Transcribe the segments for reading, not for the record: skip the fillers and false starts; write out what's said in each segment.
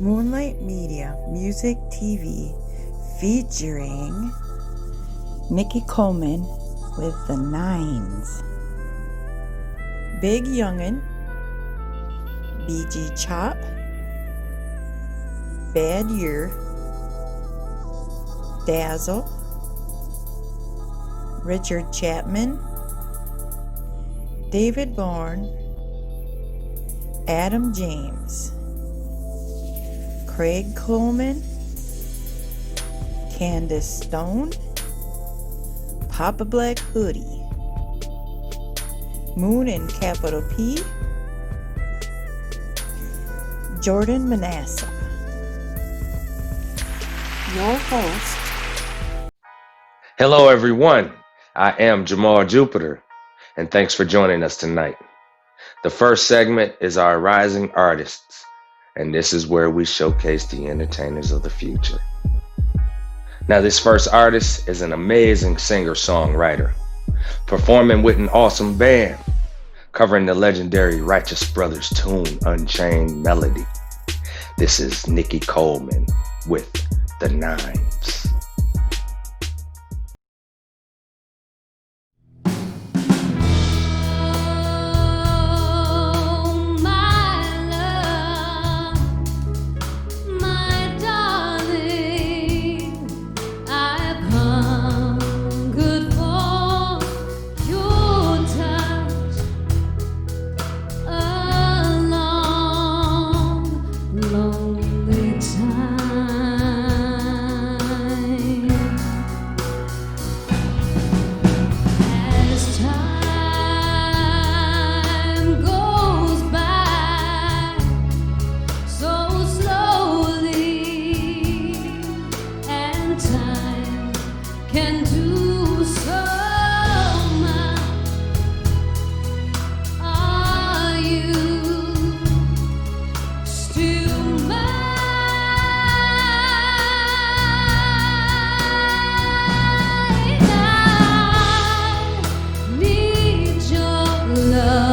Moonlight Media Music TV featuring Nikki Coleman with the Nines, Big Youngin', BG Chop, Bad Year, Dazzle, Richard Chapman, David Bourne, Adam James, Craig Coleman, Candace Stone, Papa Black Hoodie, Moon and capital P, Jordan Manasseh. Your host. Hello, everyone. I am Jamal Jupiter, and thanks for joining us tonight. The first segment is our rising artists, and this is where we showcase the entertainers of the future. Now, this first artist is an amazing singer-songwriter, performing with an awesome band, covering the legendary Righteous Brothers tune, Unchained Melody. This is Nikki Coleman with the Nines. Love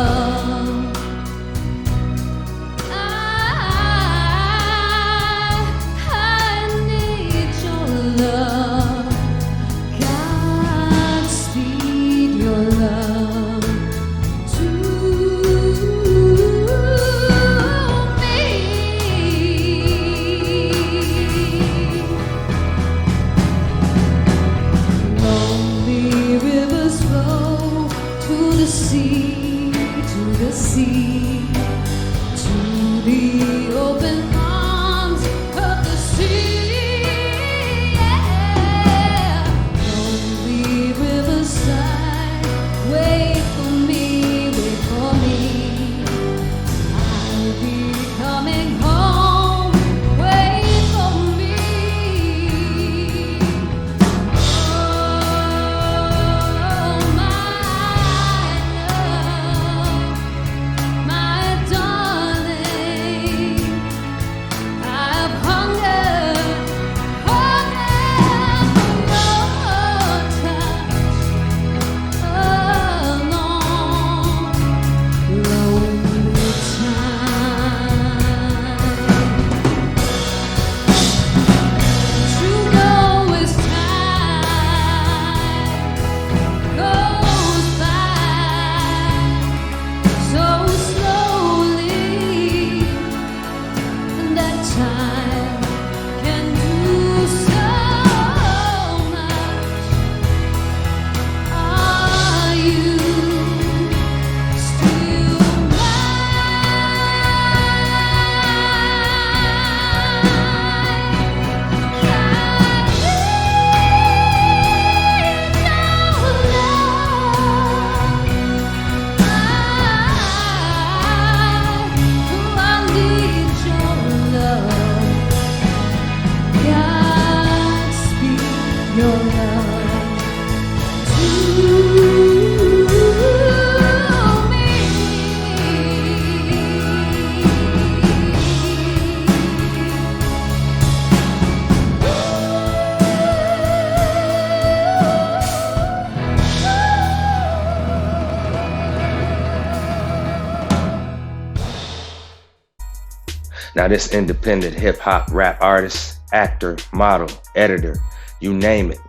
Now, this independent hip hop rap artist, actor, model, editor, you name it,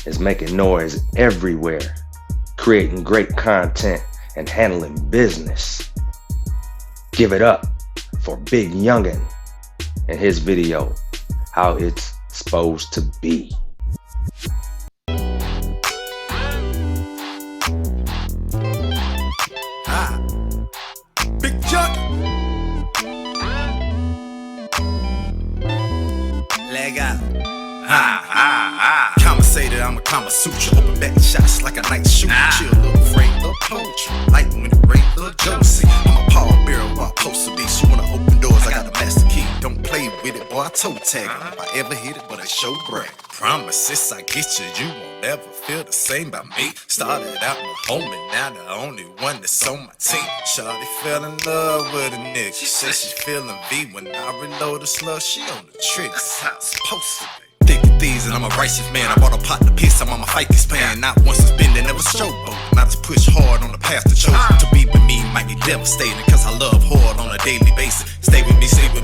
is making noise everywhere, creating great content and handling business. Give it up for Big Youngin and his video, How It's Supposed to Be. Big Chuck. Leg out. Compensated, I'm a Kama Sutra. Open back shots like a night shooter. Chill, little frame, little poetry. Light when it rain, little Josie. I'm a Paul Bearer where I'm supposed to be. She wanna open doors, I got the master key. Don't play with it, boy, I toe tag. If I ever hit it, but I show brag. Promises I get you, you won't ever feel the same by me. Started out my homie, now the only one that's on my team. Shawty fell in love with a nigga. She said she feeling V when I reload the slug. She on the tricks, how it's supposed to be. Thick as thieves and I'm a righteous man. I bought a pot to piss, I'm on my ficus pan. Not once it's been there, never showboat. Not just push hard on the path to chosen. To be with me might be devastating, cause I love hard on a daily basis. Stay with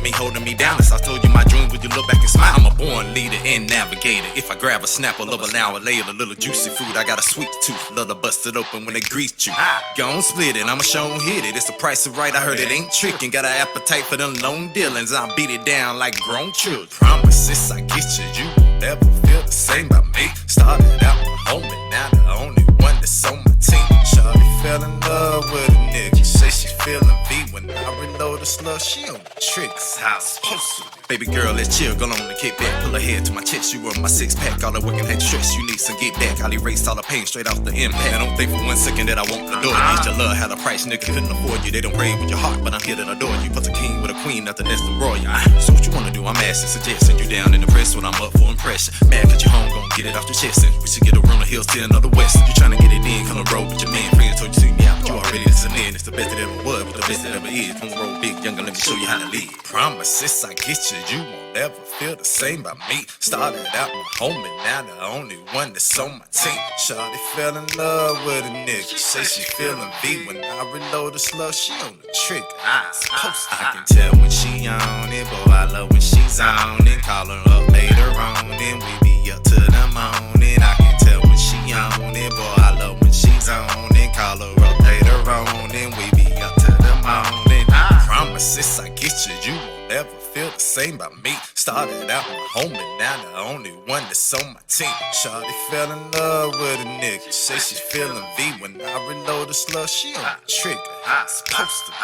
me, holding me down. As I told you my dreams, would you look back and smile? I'm a born leader and navigator. If I grab a snapper, love an hour later, a little juicy food, I got a sweet tooth. Love to bust it open when they greet you. Gon' split it, I'ma show 'em hit it. It's the price of right, I heard it ain't trickin'. Got an appetite for them lone dealings. I beat it down like grown children. Promises I get you, you won't ever feel the same by me. Started out my homie, now the only one that's on my team. Shawty fell in love with a nigga. She say she feeling V when I reload the slug. She on the tricks, how it's supposed to be. Baby girl, let's chill, go on and kick back. Pull her head to my chest, you run my six pack. All the working head stress, you need some get back. I'll erase all the pain straight off the impact. I don't think for 1 second that I won't adore you. Need your love, had a price, nigga couldn't afford you. They don't grade with your heart, but I'm here to adore you. Plus a king with a queen, nothing less than royal. So what you wanna do? I'm asking, suggesting you down in the press when I'm up for impression. Mad cause you home, gon' get it off the chest. And we should get around the hills, 10 of the west. You tryna get it in, come on road with your man, friends. Told you see me out, but you already listening. It's the best that ever was, but the best that ever is. Come roll big, younger, let me show you how to lead. Promises I get you, you won't ever feel the same by me. Started out my homie, now the only one that's on my team. Shawty fell in love with a nigga. Say she feeling V when I reload the slug. She on the trigger. I can tell when she on it, boy, I love when she's on it. Call her up later on, and we be up to the morning. I can tell when she on it, boy, I love when she's on it. Call her up later on, and we be up to the morning. Promises I get you, you won't ever feel the same by me. Started out my homie, now the only one that's on my team. Shawty fell in love with a nigga. Say she feeling V when I reload the slug. She on the trigger, how it's supposed to be.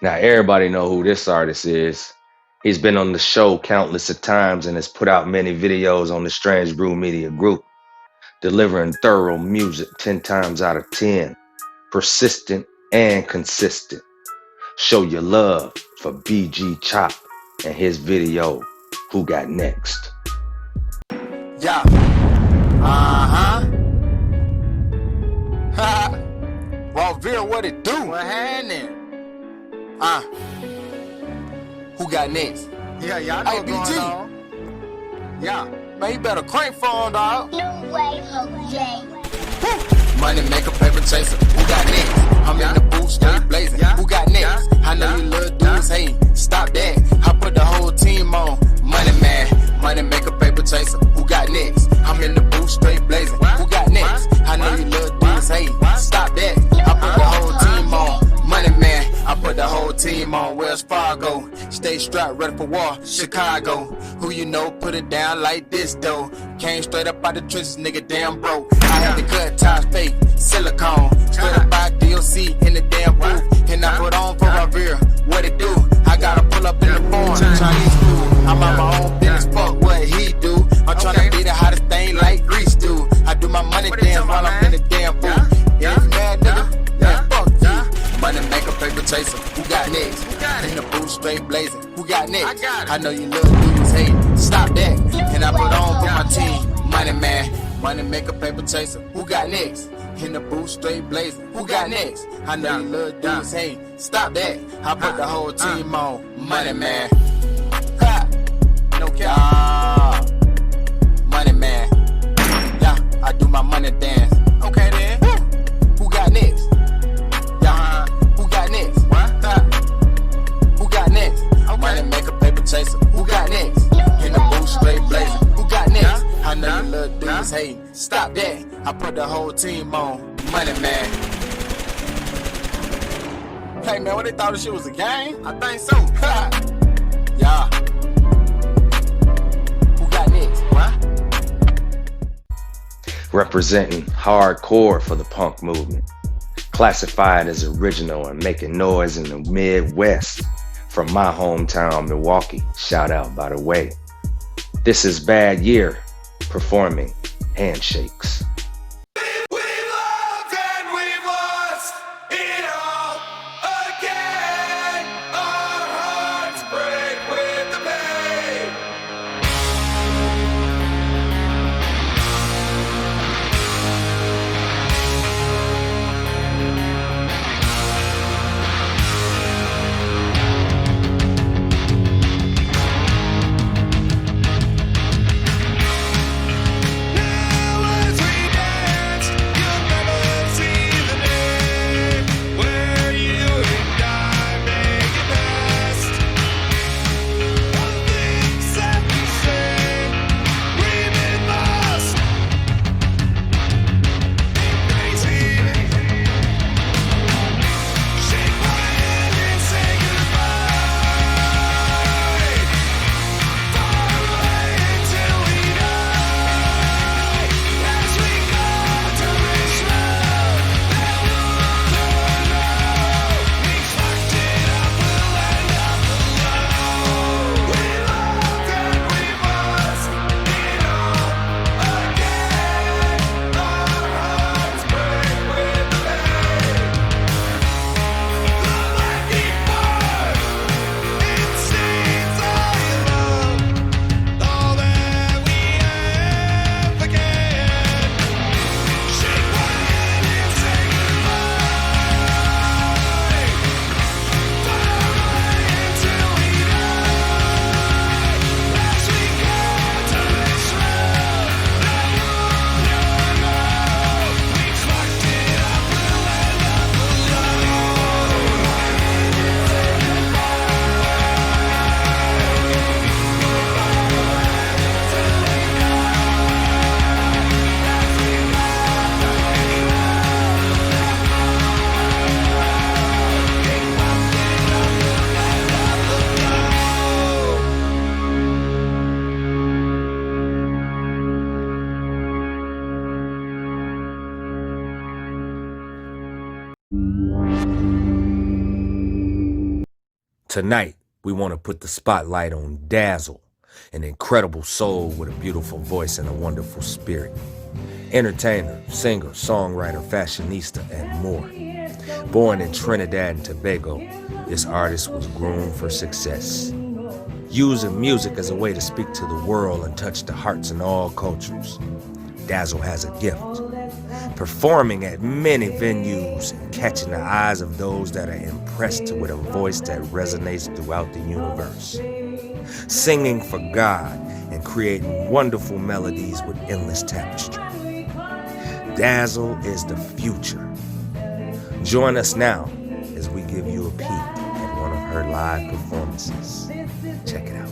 Now, everybody know who this artist is. He's been on the show countless of times and has put out many videos on the Strange Brew Media Group, delivering thorough music 10 times out of 10, persistent and consistent. Show your love for BG Chop and his video, Who Got Next? Yeah. Walville, what it do? What happening? Who got next? Yeah, y'all know Hey, what's going BG. on. Yeah. Man, you better crank for him, dog. No way, Jose. Money maker, paper chaser. Who got next? I'm in the booth, straight blazing. Who got next? I know you little dudes hating. Stop that. I put the whole team on. Money man, money maker, paper chaser. Who got next? I'm in the booth, straight blazing. Who got next? I know you little dudes hating. Stop that. I put the whole team on. Money man, I put the whole team on. Wells Fargo, stay strapped, ready for war. Chicago, who you know put it down like this though. Came straight up out the trenches, nigga damn broke. I had to cut ties fake, silicone. Straight up by DLC in the damn booth. And I put on for my rear, what it do? I gotta pull up in the foreign, Chinese food. I'm on my own business, fuck what he do. I'm tryna be the hottest thing like Grease do. I do my money dance while I'm in the damn booth. Yeah, you mad nigga? Yeah, fuck you. Money maker, paper chaser. Who got next? In the booth, straight blazing. Who got next? I know you little dudes hate. Stop that. And I put on for my team. Money man, money maker, paper chaser. Who got next? In the booth, straight blazing. Who got next? I know you little dudes hate. Stop that. I put the whole team on. Money man. Ha. No cap. Money man. Yeah, I do my I put the whole team on. Money, man. Hey, man, what they thought this shit was a game? I think so. Yeah. Who got next? What? Representing hardcore for the punk movement. Classified as original and making noise in the Midwest. From my hometown, Milwaukee. Shout out, by the way. This is Bad Year, performing Handshakes. Tonight, we want to put the spotlight on Dazzle, an incredible soul with a beautiful voice and a wonderful spirit. Entertainer, singer, songwriter, fashionista, and more. Born in Trinidad and Tobago, this artist was groomed for success. Using music as a way to speak to the world and touch the hearts in all cultures. Dazzle has a gift. Performing at many venues and catching the eyes of those that are impressed with a voice that resonates throughout the universe. Singing for God and creating wonderful melodies with endless tapestry. Dazzle is the future. Join us now as we give you a peek at one of her live performances. Check it out.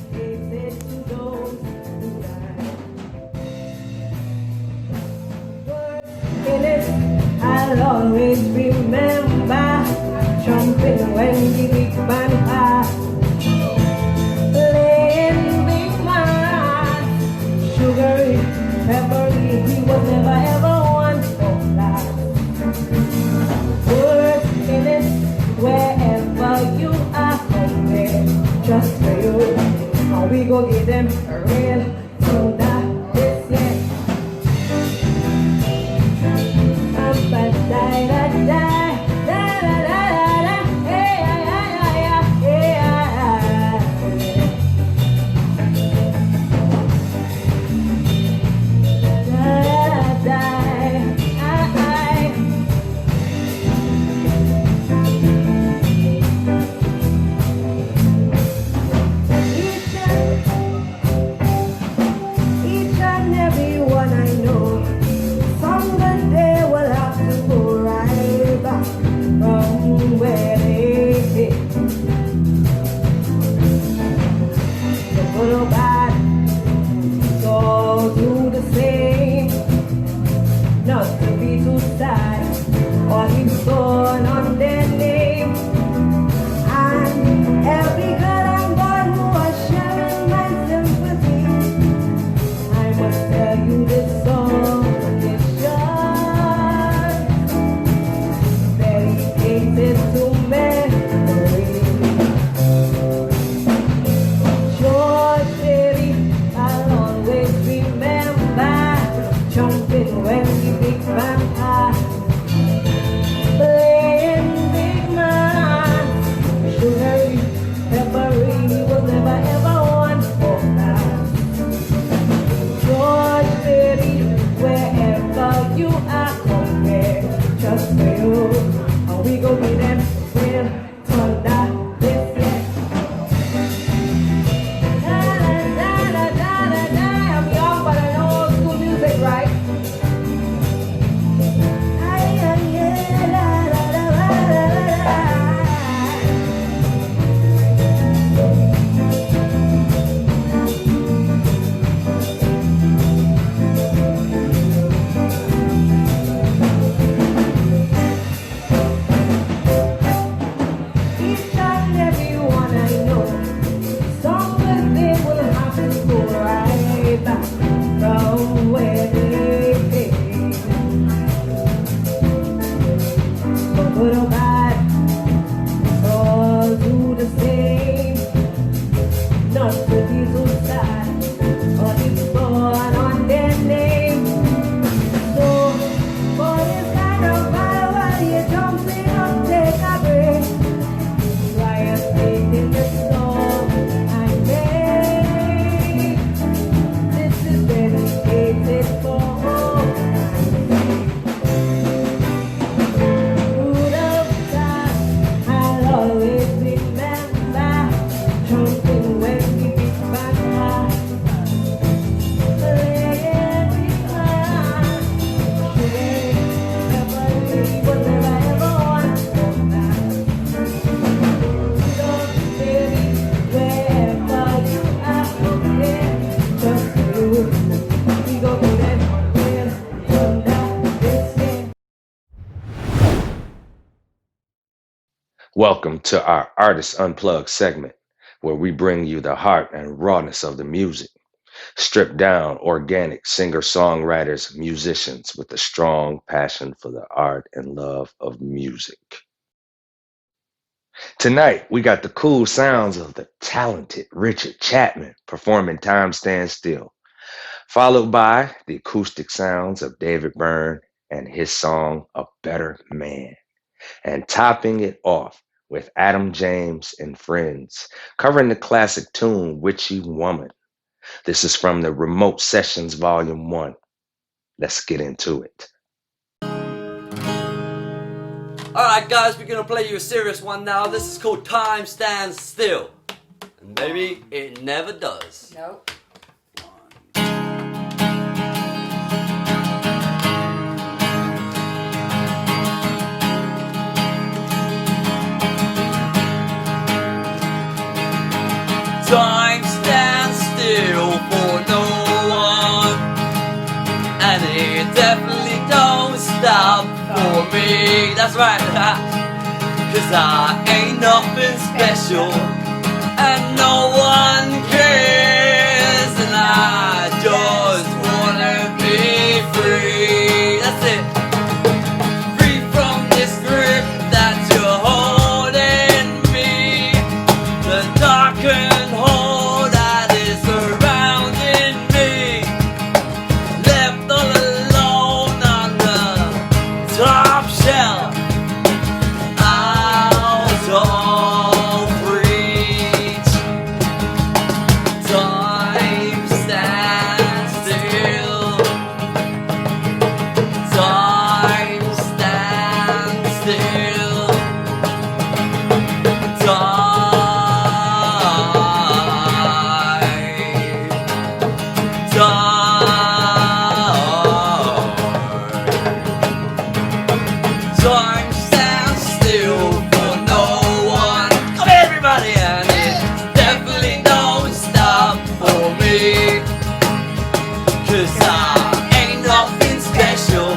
I'll always remember jumping when the big band passed, playing big man, sugary, peppery. He was never ever one for that. Words in it wherever you are, somewhere just for you. Now we go give them a real soda this year. Da da da. not to be too sad or keep going on their name. And every girl and boy who was sharing my sympathy, I must tell you this song is short, dedicated to memory. George, baby, I'll always remember jumping when the big band passed, playing big man, sugary, peppery, he was never ever one for that. George, baby, wherever you are, come here, just for you, and we go be them real thunder this year. I'm young, but I know old school music, right? Each and every one I know, somewhere they will have to go right back from where they came. For good or bad, all do the same. Not to be so sad or keep going on their name. So for this kind of vibe, while you're jumping up, take a break. Try and take in the song I made. This is dedicated for all through the past. I'll always remember jumping when we beat back past, playing big man, sharing everybody was never ever one for that. Love, baby, wherever you are, okay, just you. We go be that real thunder this year. Welcome to our Artist Unplugged segment, where we bring you the heart and rawness of the music. Stripped down, organic singer-songwriters, musicians with a strong passion for the art and love of music. Tonight, we got the cool sounds of the talented Richard Chapman performing Time Stands Still, followed by the acoustic sounds of David Byrne and his song A Better Man, and topping it off with Adam James and Friends covering the classic tune Witchy Woman. This is from the Remote Sessions Volume 1. Let's get into it. Alright guys, we're gonna play you a serious one now. This is called Time Stands Still. And baby, it never does. Nope. Time stands still for no one, and it definitely don't stop for me. That's right, cause I ain't nothing special, and no one cares, and I just wanna be free. That's it. Free from this grip that you're holding me, the darkened hole that is surrounding me, left all alone on the top shelf, out of reach. Time stands still. Time stands still. Time stands still for no one. Come everybody, and it definitely don't stop for me, cause I ain't nothing special,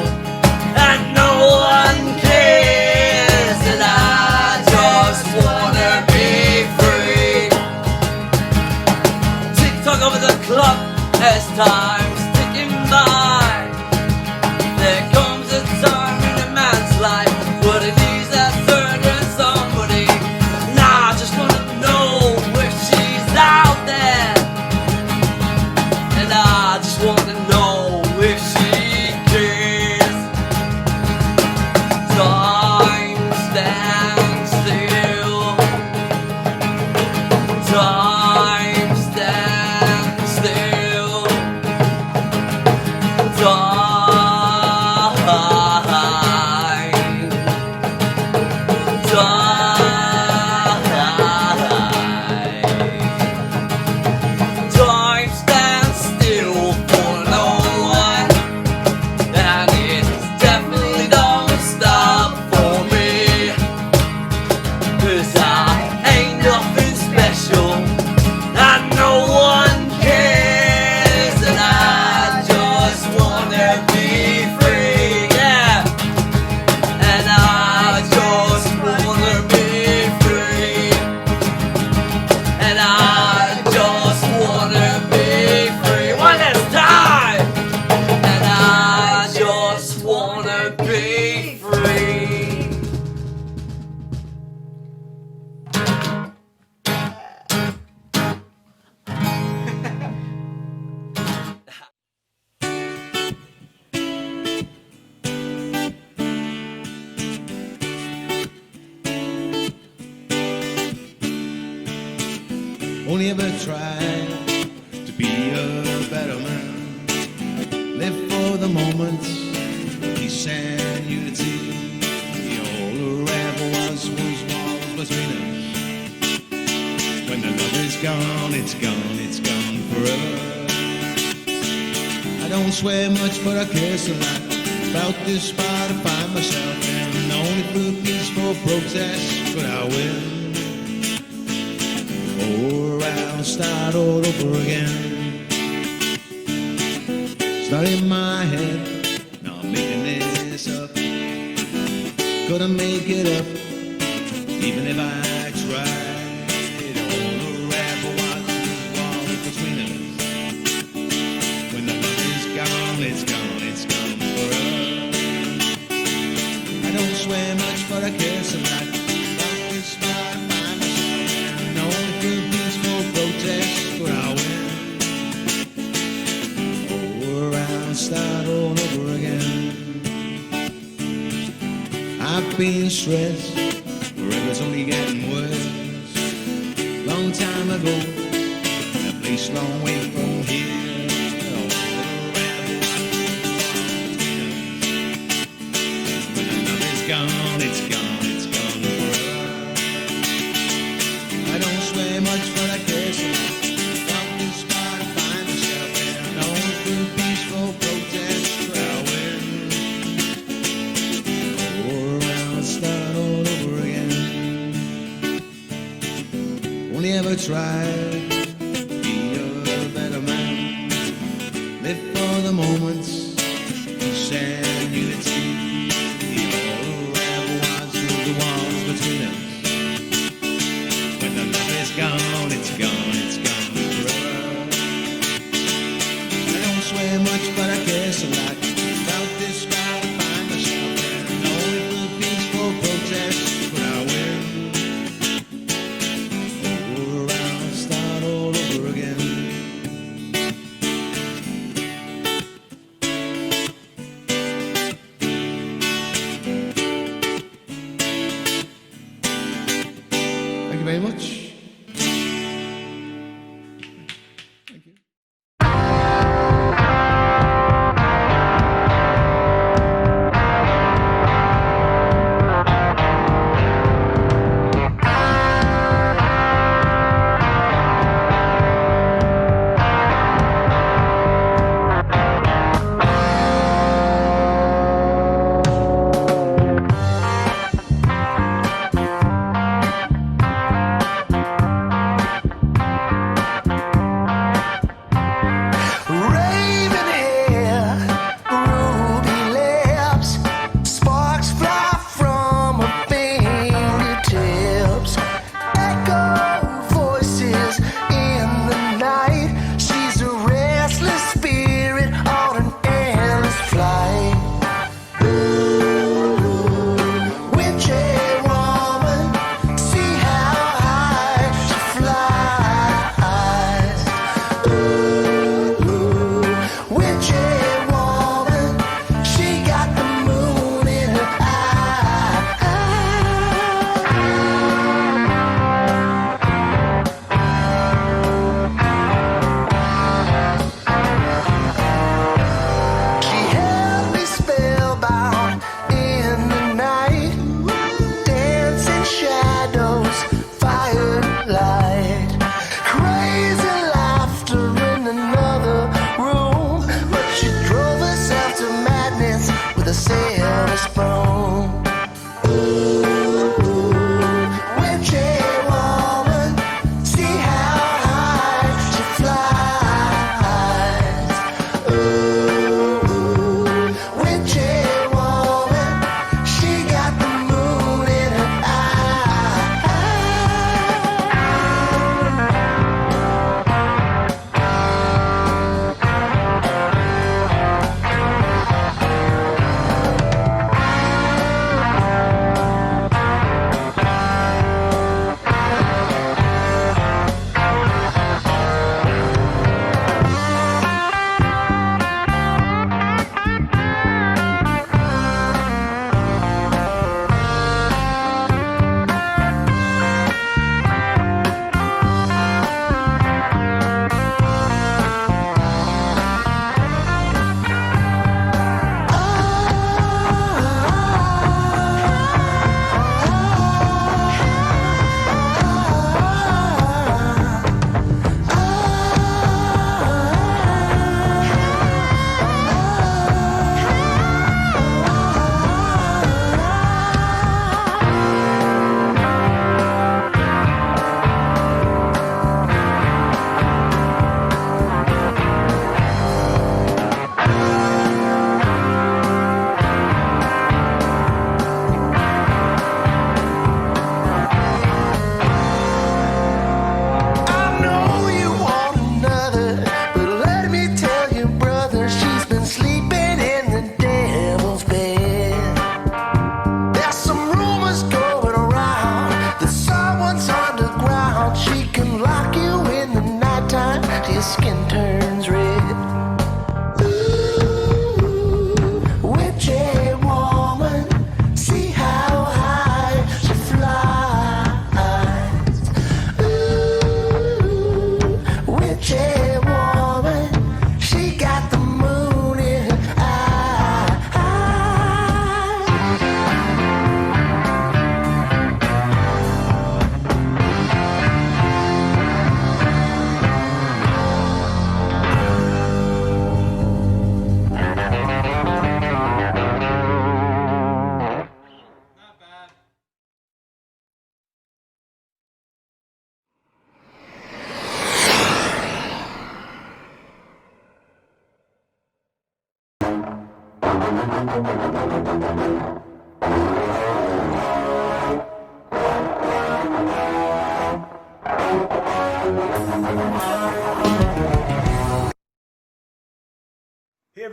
Only ever try to be a better man. Live for the moments, peace and unity. All there ever was walls between us. When the love is gone, it's gone, it's gone forever. I don't swear much, but I care a lot about this spot. I find myself in only through peaceful protest, but I win. Or I'll start all over again. It's not in my head, no, I'm making this up. Gonna make it up, even if I try. All the ever was walls between us. When the love is gone, it's gone, it's gone forever. I don't swear much, but I care so much about this spot. I find myself in only through peaceful protest, but I win. Or I'll start all over again. I've been stressed, forever's only getting worse. Long time ago, a place long way from here. When the love is gone, it's gone, it's gone forever. I don't swear much, but I care so much about this spot. I find myself there, only through peaceful protest, but I win. Or I'll start all over again. Only ever try to be a better man. Live for the moments, peace and unity. All there ever was through the walls between us. When the love is gone, it's gone, it's gone forever. I don't swear much, but I care so lot about this spot. I find myself there, only through peaceful protest, but I win. Or I'll start all over again. Thank you very much. Thank you.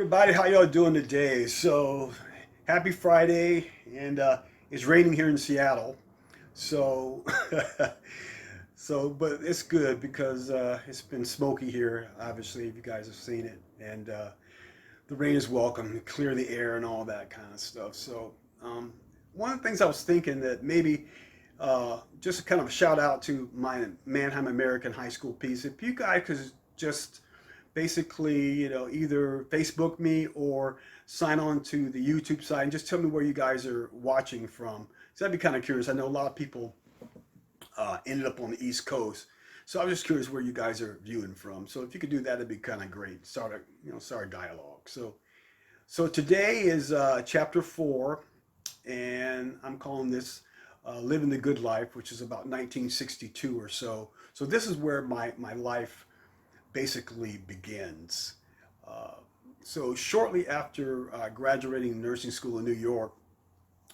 everybody, how y'all doing today? So, happy Friday, and it's raining here in Seattle. So, but it's good because it's been smoky here. Obviously, if you guys have seen it, and the rain is welcome, clear the air, and all that kind of stuff. So, one of the things I was thinking that maybe just kind of a shout out to my Mannheim American High School piece. If you guys could just basically, either Facebook me or sign on to the YouTube site and just tell me where you guys are watching from. So I'd be kind of curious. I know a lot of people ended up on the East Coast, so I was just curious where you guys are viewing from. So if you could do that, it'd be kind of great. Start a dialogue. So today is chapter 4, and I'm calling this "Living the Good Life," which is about 1962 or so. So this is where my life basically begins. So shortly after graduating nursing school in New York,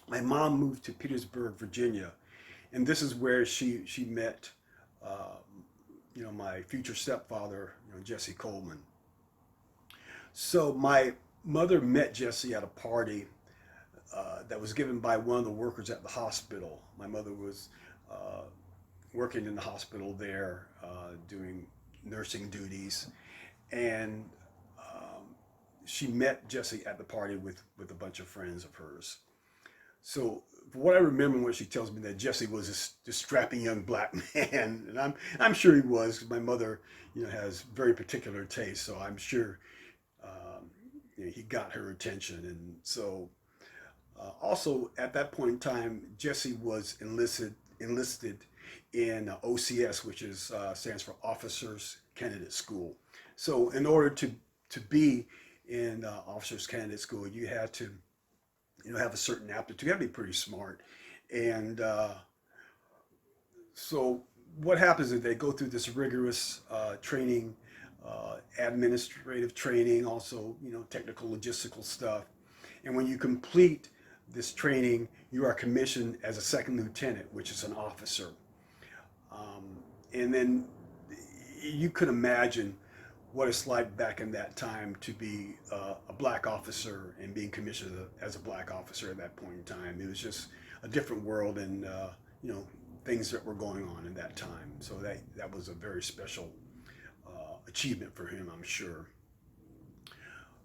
my mom moved to Petersburg, Virginia, and this is where she met, my future stepfather, Jesse Coleman. So my mother met Jesse at a party that was given by one of the workers at the hospital. My mother was working in the hospital there, doing nursing duties, and she met Jesse at the party with a bunch of friends of hers. So what I remember when she tells me that Jesse was this strapping young black man, and I'm sure he was, because my mother has very particular taste, so I'm sure he got her attention. And so also at that point in time, Jesse was enlisted in OCS, which stands for Officers Candidate School. So in order to be in Officers Candidate School, you had to have a certain aptitude. You had to be pretty smart. And so what happens is they go through this rigorous training, administrative training, also technical logistical stuff. And when you complete this training, you are commissioned as a second lieutenant, which is an officer. And then you could imagine what it's like back in that time to be a black officer and being commissioned as a black officer at that point in time. It was just a different world, and things that were going on in that time. So that was a very special achievement for him, I'm sure.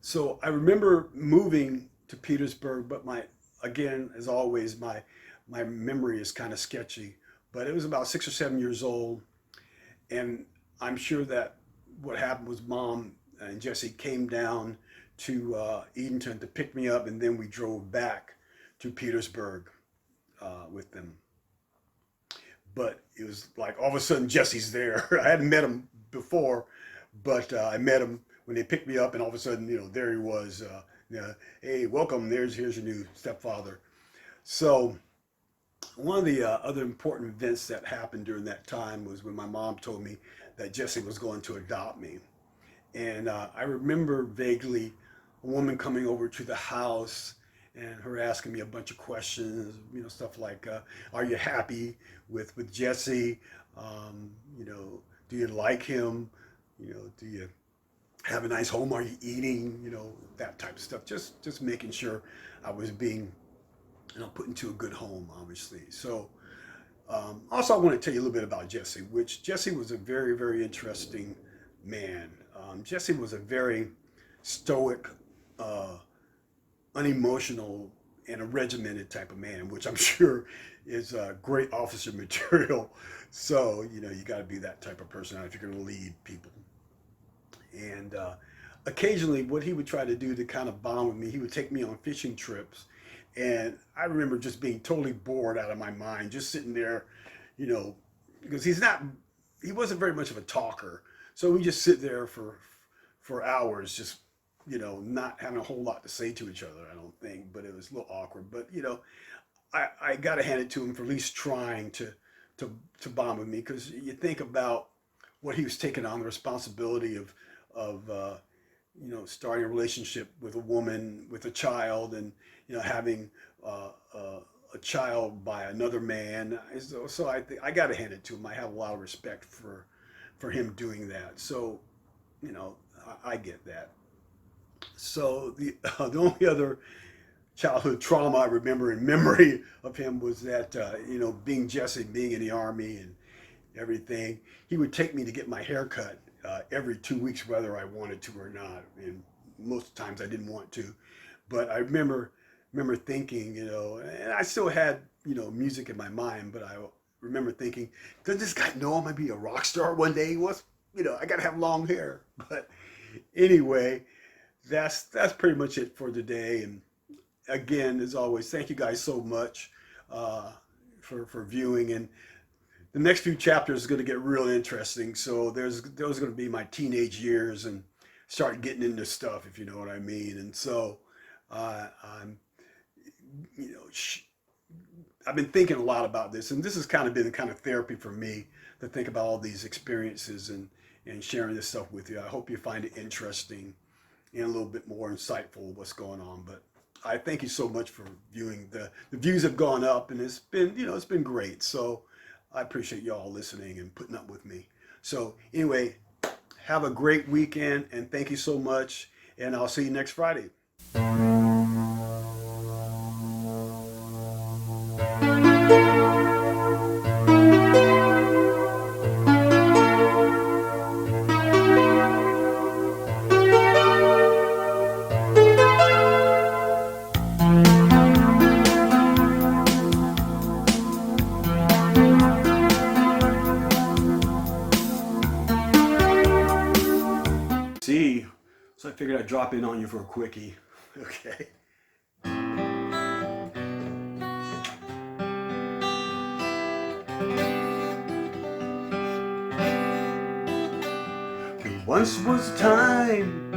So I remember moving to Petersburg, but again, as always, my memory is kind of sketchy. But it was about 6 or 7 years old, and I'm sure that what happened was Mom and Jesse came down to Edenton to pick me up, and then we drove back to Petersburg with them. But it was like all of a sudden Jesse's there. I hadn't met him before, but I met him when they picked me up, and all of a sudden, there he was. Hey, welcome. Here's your new stepfather. So one of the other important events that happened during that time was when my mom told me that Jesse was going to adopt me. And I remember vaguely a woman coming over to the house and her asking me a bunch of questions, stuff like, are you happy with Jesse? Do you like him? Do you have a nice home? Are you eating? That type of stuff. Just making sure I was being put into a good home, obviously. So also I want to tell you a little bit about Jesse, which Jesse was a very, very interesting man. Jesse was a very stoic, unemotional, and a regimented type of man, which I'm sure is great officer material. So, you got to be that type of person if you're going to lead people. And occasionally what he would try to do to kind of bond with me, he would take me on fishing trips. And I remember just being totally bored out of my mind, just sitting there, because he wasn't very much of a talker. So we just sit there for hours, just, not having a whole lot to say to each other, I don't think, but it was a little awkward. But, I got to hand it to him for at least trying to bond with me, because you think about what he was taking on, the responsibility of starting a relationship with a woman, with a child, and, having a child by another man. So I got to hand it to him. I have a lot of respect for him doing that. So, I get that. So the only other childhood trauma I remember in memory of him was that being Jesse, being in the Army and everything, he would take me to get my hair cut every 2 weeks, whether I wanted to or not. And most times I didn't want to, but I remember thinking, and I still had music in my mind, but I remember thinking, does this guy know I'm gonna be a rock star one day? I gotta have long hair. But anyway, that's pretty much it for today. And again, as always, thank you guys so much for viewing. And the next few chapters is going to get real interesting. So those going to be my teenage years and start getting into stuff, if you know what I mean. And so I'm, I've been thinking a lot about this, and this has kind of been kind of therapy for me to think about all these experiences and sharing this stuff with you. I hope you find it interesting and a little bit more insightful what's going on. But I thank you so much for viewing. The views have gone up, and it's been great. So I appreciate y'all listening and putting up with me. So anyway, have a great weekend, and thank you so much. And I'll see you next Friday. So I figured I'd drop in on you for a quickie. Okay. There once was a time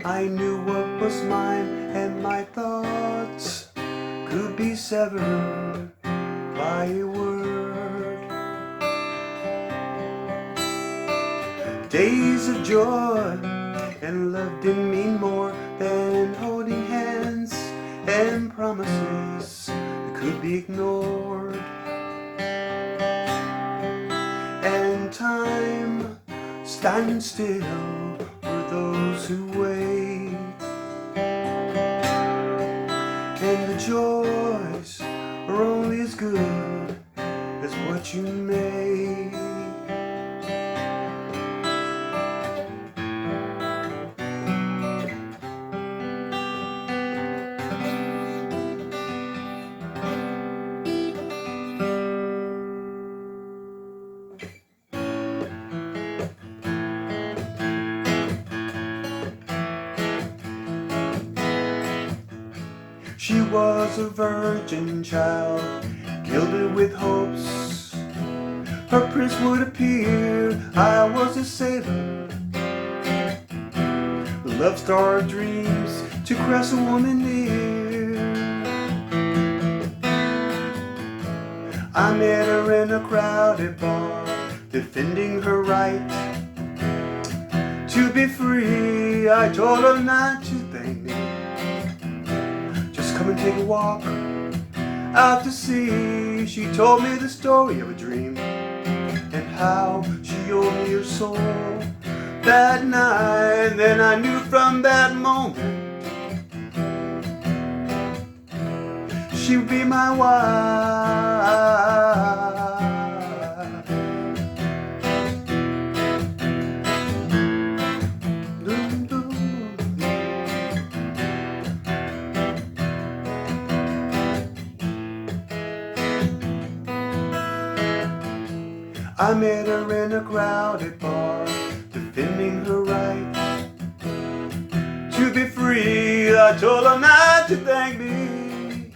I knew what was mine, and my thoughts could be severed by a word. Days of joy and love didn't mean more than holding hands and promises that could be ignored. And time standing still for those who wait. And the joys are only as good as what you made. She was a virgin child, gilded with hopes. Her prince would appear, I was a sailor. The love star dreams to caress a woman near. I met her in a crowded bar, defending her right to be free. I told her not to thank me, come and take a walk out to sea. She told me the story of a dream and how she owed me her soul that night. Then I knew from that moment she would be my wife. I met her in a crowded bar, defending her right to be free. I told her not to thank me,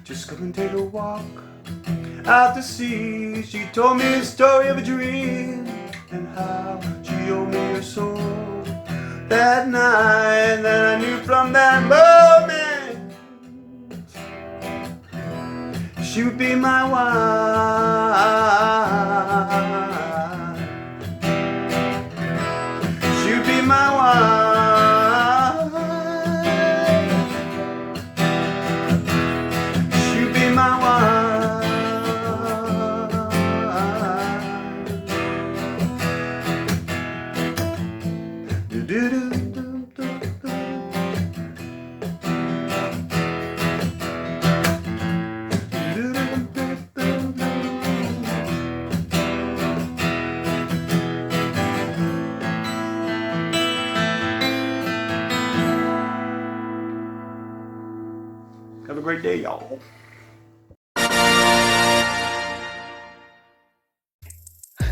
just come and take a walk out to sea. She told me the story of a dream and how she owed me her soul that night. Then I knew from that moment she would be my wife. She would be my wife. She would be my wife. Do do do do do do. great day, y'all.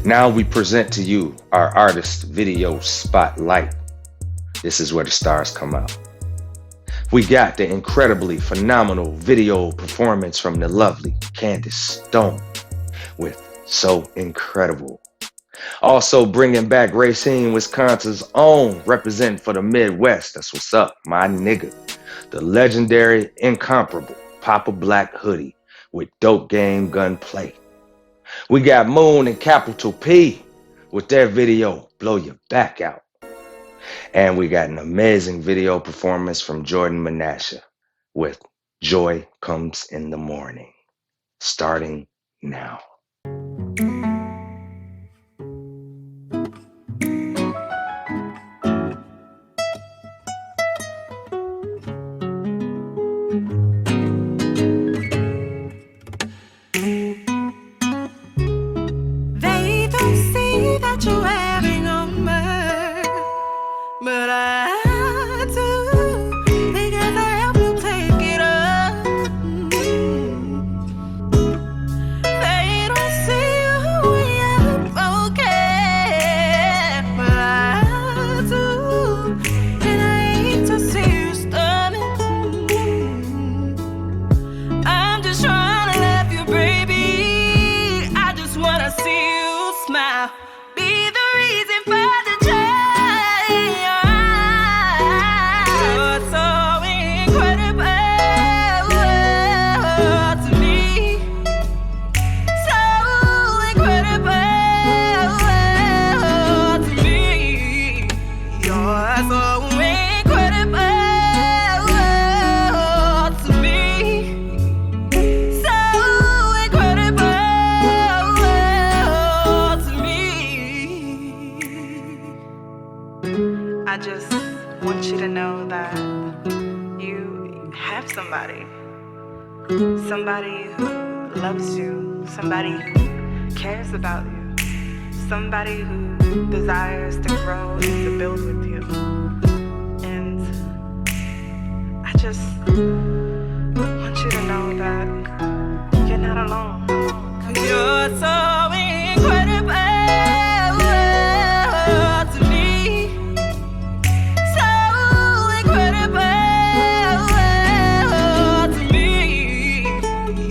Now we present to you our artist video spotlight. This is where the stars come out. We got the incredibly phenomenal video performance from the lovely Candace Stone with So Incredible. Also bringing back Racine, Wisconsin's own, representing for the Midwest. That's what's up, my nigga. The legendary, incomparable Papa Black Hoodie with Dope Game Gunplay. We got Moon and Capital P with their video Blow Your Back Out. And we got an amazing video performance from Jordan Menasha with Joy Comes in the Morning, starting now. They don't see that you're having a mind, but I do, because I help you take it up. They don't see you when you're broken, but I do, and I hate to see you stunning. I'm just trying to love you, baby. I just wanna see you smile. Be the reason for the joy. You're so incredible to me. So incredible to me. You're so incredible to me. So incredible to me. I just want you to know that you have somebody. Somebody who loves you. Somebody who cares about you. Somebody who desires to grow and to build with you. And I just want you to know that you're not alone. You're so incredible to me. So incredible to me.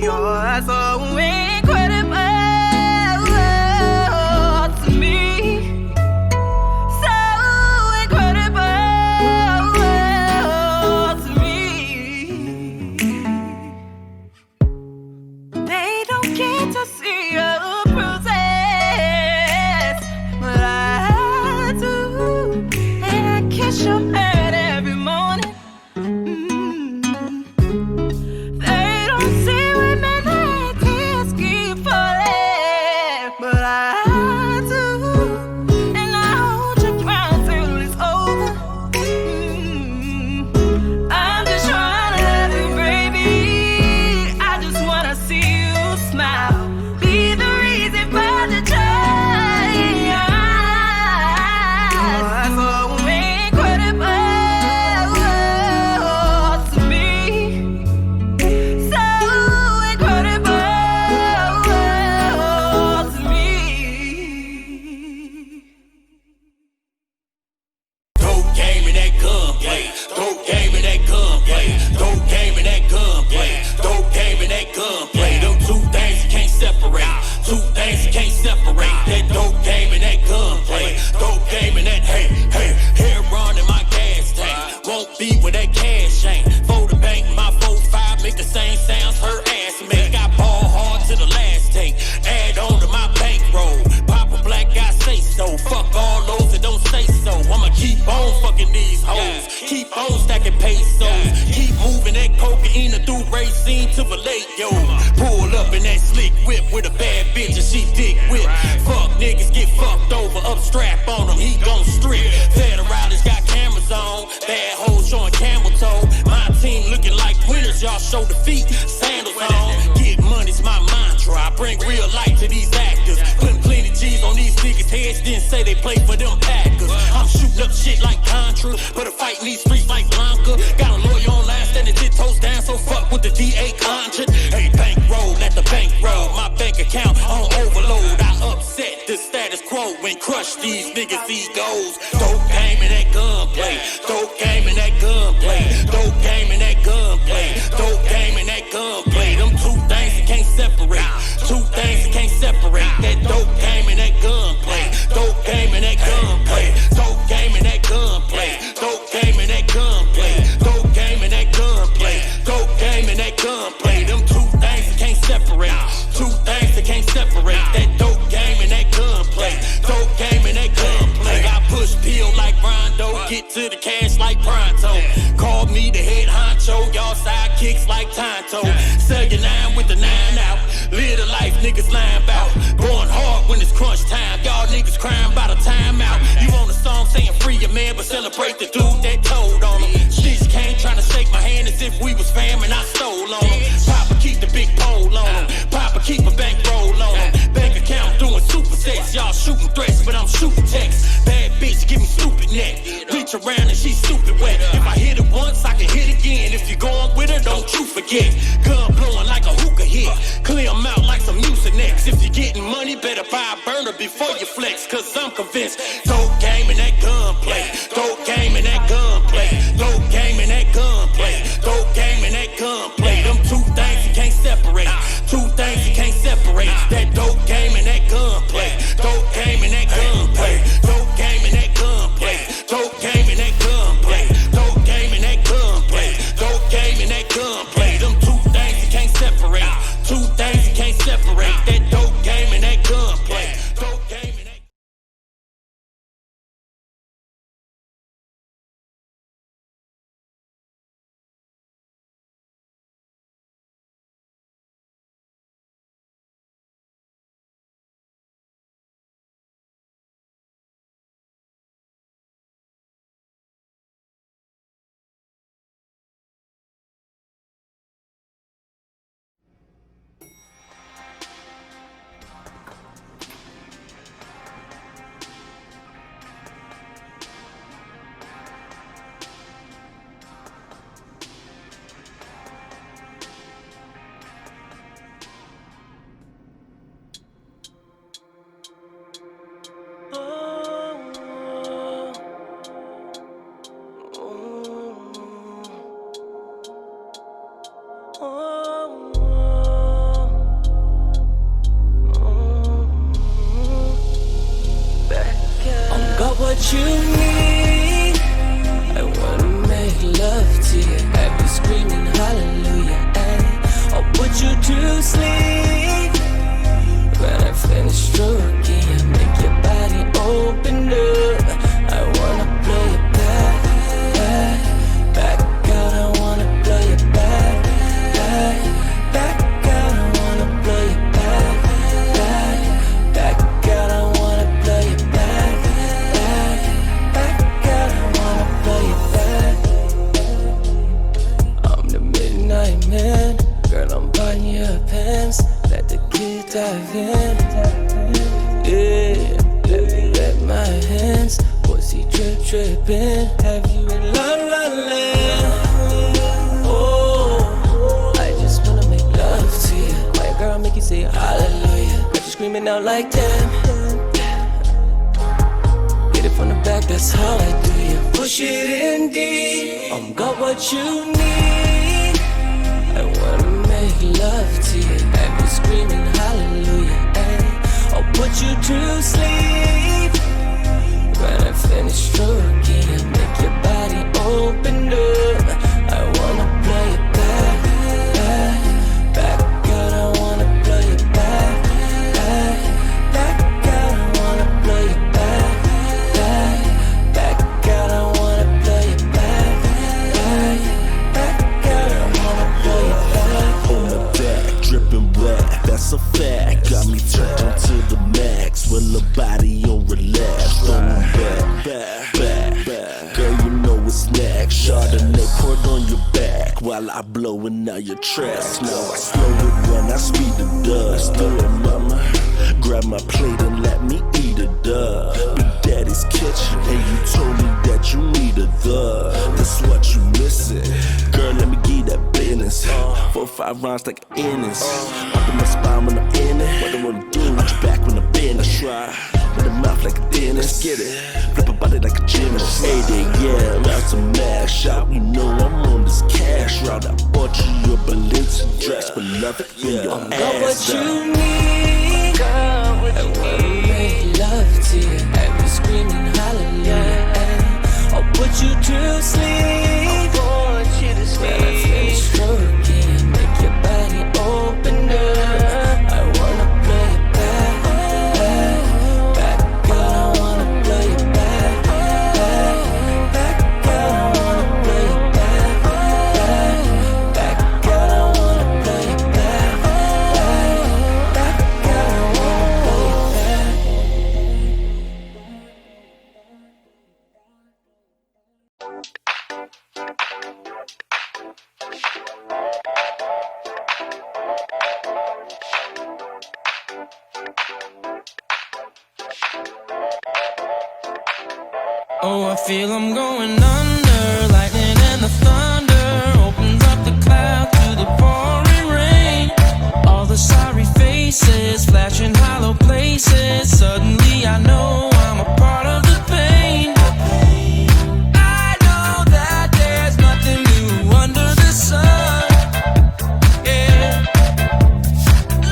You're so incredible to me. So incredible to me. They don't get to see your bruises, but I do, and I kiss your head every morning. They don't see women that tears keep falling, but I do, and I hold your crown till it's over. I'm just trying to love you, baby. I just wanna see you smile. Be the reason for the joy. You're so incredible to me. So incredible to me. Dope game and that gunplay. Dope game and that gunplay. Dope game and that gunplay. Dope game and that gunplay. Them two things you can't separate. Two things you can't separate. That dope game and that gunplay. Dope game and that hair run in my gas tank. Won't be with that cash ain't. For the bank, my 4-5 make the same sounds her ass make. Got ball hard to the last tank. Add on to my bankroll. Papa Black, I say so. Fuck all those that don't say so. I'ma keep on fucking these hoes. Keep on stacking pesos. Keep moving that cocaine through Racine to Vallejo. Pull up in that slick whip with a bad bitch and she dick whip. Fuck niggas get fucked over. Up strap on them, he gon' strip. Federalists got cameras on. Bad hoes showing camel toe. My team looking like winners. Y'all show the feet. Sandals on. Get money's my mantra. I bring real light to these actors. Putting plenty G's on these niggas' heads. Didn't say they play for them Packers. I'm shooting up shit like Contra. But a fight in these streets like Blanca. Got a lawyer online standing 10 toes down. So fuck with the DA these niggas egos. Dope game and that gunplay. Dope game and that gunplay. Dope game and that gunplay. Dope game and that gunplay. Them two things you can't separate. Two things you can't separate. That dope game and that gunplay. Dope game and that gunplay. Dope game and that gunplay. Dope game and that gunplay. Dope game and that gunplay. Dope game and that gunplay. Them two things you can't separate. Two things you can't separate. That dope game and that gunplay. Dope game and that gunplay. I push pill like Rondo. Get to the cash like Pronto. Call me the head honcho. Y'all sidekicks like Tonto. Sell your 9 with the 9 out. Live the life niggas lying about. Going hard when it's crunch time. Y'all niggas crying by the time out. You on a song saying free your man, but celebrate the dude that told on him. She's came trying to shake my hand as if we was fam and I stole on him. Papa keep the big pole on him. Papa keep a bankroll on him. Bank account doing super sex. Y'all shooting threats, but I'm shooting texts. Bad bitch, give me stupid neck. Reach around and she stupid wet. If I hit it once, I can hit again. If you going with her, don't you forget. Gun blowing like a hookah hit. Clear 'em out like some Mucinex. If you getting money, better buy a burner before you flex. Cause I'm convinced. Dope game and that gunplay. Dope game and that gunplay. Dope game and that gunplay. Dope game and that gunplay. Them two things you can't separate. Two things you can't separate. That dope game and that gunplay. Dope game and that gunplay. Dope game and that gunplay. Dope game and that gunplay. Dope game and that gunplay. Dope game and that gunplay. Them two things you can't separate. Two things you can't separate. That dope game and that gunplay. Dope game and that. What you need, I wanna make love to you. Have you screaming hallelujah, and I'll put you to sleep. When I finish stroking you, make your body open up. I wanna blow you back, back, back out. I wanna blow you back, back, back out. I wanna blow you back, back, back out. I wanna blow you back. Man, girl, I'm buying your pants. Let the kid dive in. Yeah, let me wet my hands. Pussy drip dripping. Have you in La La Land? Oh, I just wanna make love to you. Quiet girl, make you say hallelujah. Got you screaming out like damn. Get it from the back, that's how I do you. Push it in deep. Got what you need. I wanna make love to you. And be screaming hallelujah, and I'll put you to sleep. When I finish stroking you, make your body open up. I wanna blow you back, back, back out. I wanna blow you back, back, back out. I wanna blow you back, back, back out. I wanna blow you back, back, back out. I wanna blow you back. On the back, dripping wet, that's a fact. Got me turned on to the max. Well, the body on relax. Throwing back, back, back. Girl, you know it's next. Chardonnay poured on your back while I blowing out your tracks. Now I slow it when I speed the dust. Do it, mama. Grab my plate and let me eat it up. Big Daddy's kitchen, and you told me that you needed that's what you missing. Girl, let me give that business. 4 or 5 rounds like innings. Up in my spine when I'm in it. What I wanna do? Watch your back when I'm in it. Try. in the mouth like a dentist. Get it, flip a body like a gymnast. 8 a.m. out to mash out. You know I'm on this cash route. I bought you a Balenciaga dress, beloved. Yeah, your Got what ass you out. need. I wanna make love to you. Have you screaming hallelujah? I'll put you to sleep. When I finish stroking, make your body open up. I wanna play it back, back, girl. I wanna play it back, back, girl. I wanna play it back, back, girl. I wanna play it back, back, girl. I wanna play it back. Oh, I feel I'm going under. Lightning and the thunder opens up the cloud to the pouring rain. All the sorry faces flashing hollow places. Suddenly I know I'm a part of the pain. I know that there's nothing new under the sun. Yeah.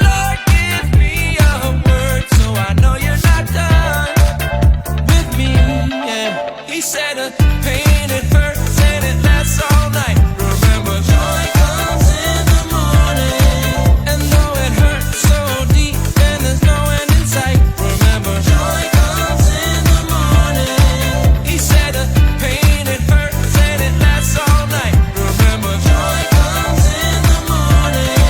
Lord, give me a word so I know you're not done with me, yeah. He said a pain it hurts and it lasts all night. Remember, joy comes in the morning. And though it hurts so deep and there's no end in sight, remember, joy comes in the morning. He said a pain it hurts and it lasts all night. Remember, joy comes in the morning.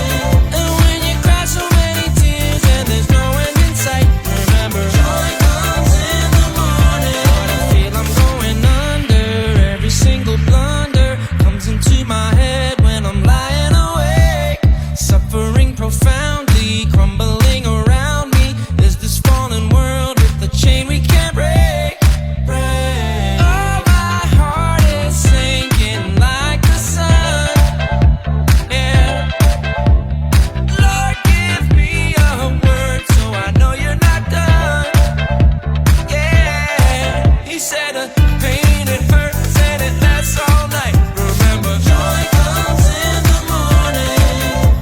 And when you cry so many tears and there's no end in sight, remember, joy comes in the morning. Lord, I feel I'm going under. Every single blunder comes into my head when I'm lying awake, suffering profoundly, crumbling around me. Is this fallen world with a chain we can't break? Oh, my heart is sinking like the sun. Yeah. Lord, give me a word so I know you're not done. Yeah. He said a pain it hurts and it lasts all night. Remember, joy comes in the morning.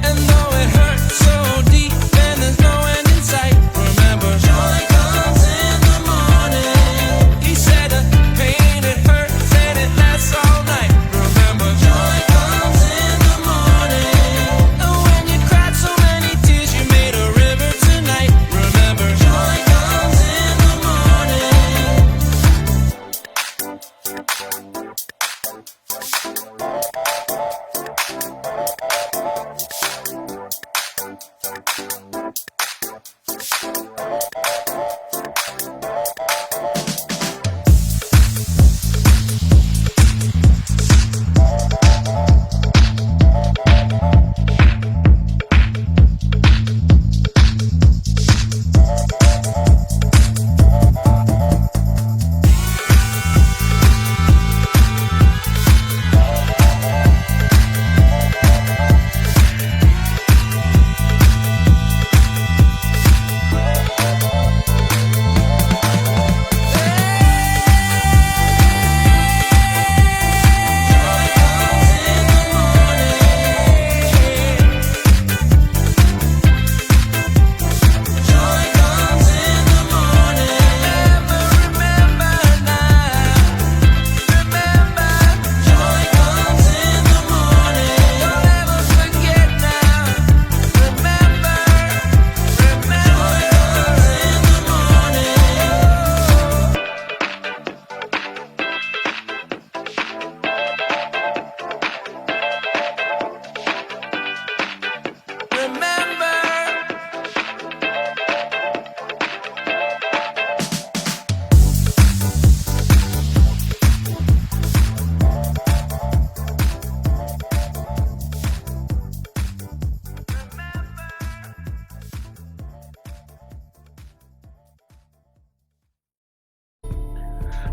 And though it hurts so deep and there's no end in sight, remember, joy comes in the morning. He said a pain it hurts and it lasts all night. Remember, joy comes in the morning. And when you cried so many tears you made a river tonight, remember, joy comes in the morning.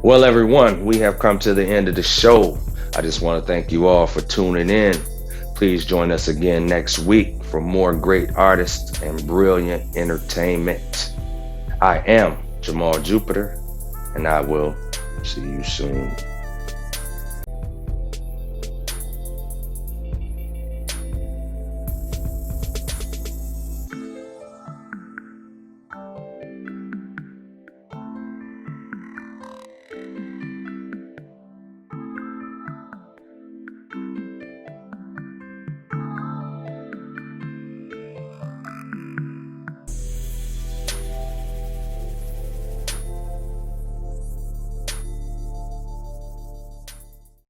Well, everyone, we have come to the end of the show. I just want to thank you all for tuning in. Please join us again next week for more great artists and brilliant entertainment. I am Jamal Jupiter, and I will see you soon.